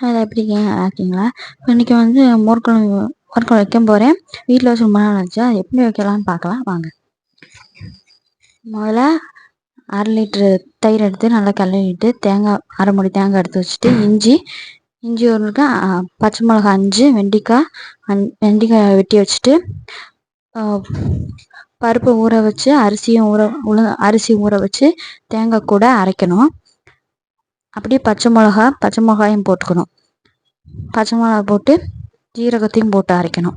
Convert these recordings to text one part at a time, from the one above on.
அதை எப்படிங்க நல்லா இருக்கீங்களா? இன்றைக்கி வந்து மோர்க்குழம்பு வைக்க போகிறேன். வீட்டில் வச்சு ரொம்ப நாள் ஆச்சு. அது எப்படி வைக்கலாம்னு பார்க்கலாம் வாங்க. முதல்ல 1/2 லிட்ரு தயிர் எடுத்து நல்லா கழுவிட்டு தேங்காய் 1/2 மூடி தேங்காய் எடுத்து வச்சுட்டு இஞ்சி ஒரு பச்சை மிளகா 5 வெண்டைக்காய் வெட்டி வச்சுட்டு பருப்பு ஊற வச்சு அரிசி ஊற வச்சு தேங்காய் கூட அரைக்கணும். அப்படியே பச்சை மிளகாயும் போட்டுக்கணும். பச்சை மிளகா போட்டு ஜீரகத்தையும் போட்டு அரைக்கணும்.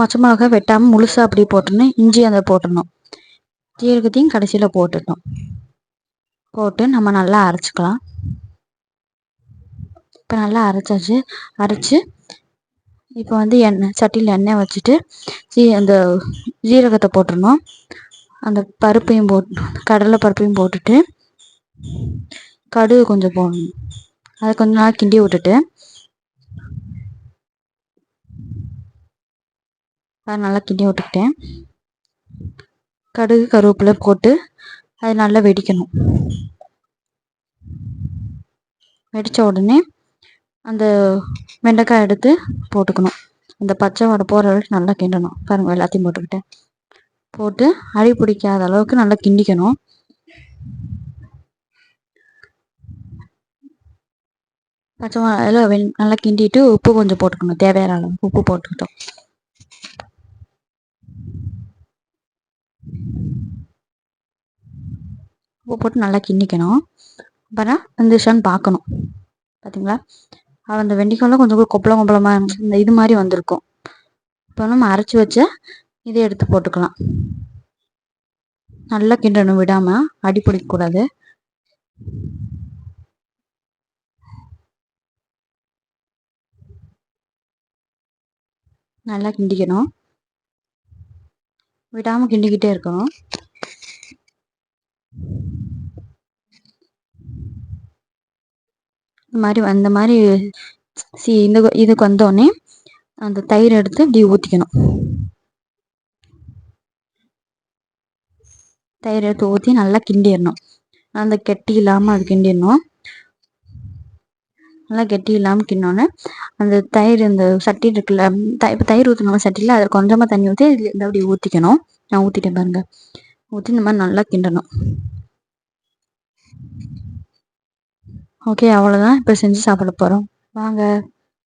பச்சை மிளகா வெட்டாமல் முழுசாக அப்படியே போட்டுடணும். இஞ்சி அதை போட்டுடணும். ஜீரகத்தையும் கடைசியில் போட்டு நம்ம நல்லா அரைச்சிக்கலாம். இப்போ நல்லா அரைச்சி இப்போ வந்து சட்டியில் எண்ணெய் வச்சுட்டு அந்த ஜீரகத்தை போட்டுடணும். அந்த பருப்பையும் கடலை பருப்பையும் போட்டுட்டு கடுகு கொஞ்சம் போடணும். அதை கொஞ்சம் நாள் கிண்டி விட்டுட்டு நல்லா கிண்டி விட்டுக்கிட்டேன். கடுகு கருவேப்பிலை போட்டு அது நல்லா வெடிக்கணும். வெடித்த உடனே அந்த வெண்டைக்காய் எடுத்து போட்டுக்கணும். அந்த பச்சை வடை போகிற அளவுக்கு நல்லா கிண்டணும். பாருங்கள், எல்லாத்தையும் போட்டுக்கிட்டேன். போட்டு அடி பிடிக்காத அளவுக்கு நல்லா கிண்டிக்கணும். பச்சை மிளகாய் நல்லா கிண்டிட்டு உப்பு கொஞ்சம் போட்டுக்கணும். தேவையான அளவுக்கு உப்பு போட்டுக்கிட்டோம். உப்பு போட்டு நல்லா கிண்டிக்கணும். அப்புறம் வந்துச்சான்னு பார்க்கணும். பார்த்தீங்களா, அந்த வெண்டைக்காயெலாம் கொஞ்சம் கொப்பளமாக இந்த இது மாதிரி வந்திருக்கும். இப்போ நம்ம அரைச்சி வச்ச இதை எடுத்து போட்டுக்கலாம். நல்லா கிண்டணும், விடாமல் அடி பிடிக்கக்கூடாது. நல்லா கிண்டிக்கணும், விடாமல் கிண்டிக்கிட்டே இருக்கணும். இந்த மாதிரி இதுக்கு வந்தோடனே அந்த தயிர் எடுத்து இப்படி ஊற்றிக்கணும். தயிர் எடுத்து ஊற்றி நல்லா கிண்டிடணும். அந்த கெட்டி இல்லாமல் அது கிண்டிடணும். நல்லா கெட்டி இல்லாமல் கிண்டோன்னே அந்த தயிர் இந்த சட்டி இருக்குல்ல, இப்போ தயிர் ஊற்றணும் சட்டியில், அதில் கொஞ்சமாக தண்ணி ஊற்றி இதில் அப்படி ஊற்றிக்கணும். நான் ஊற்றிட்டேன் பாருங்கள். ஊற்றி இந்த மாதிரி நல்லா கிண்டணும். ஓகே, அவ்வளோதான். இப்போ செஞ்சு சாப்பிட போகிறோம் வாங்க.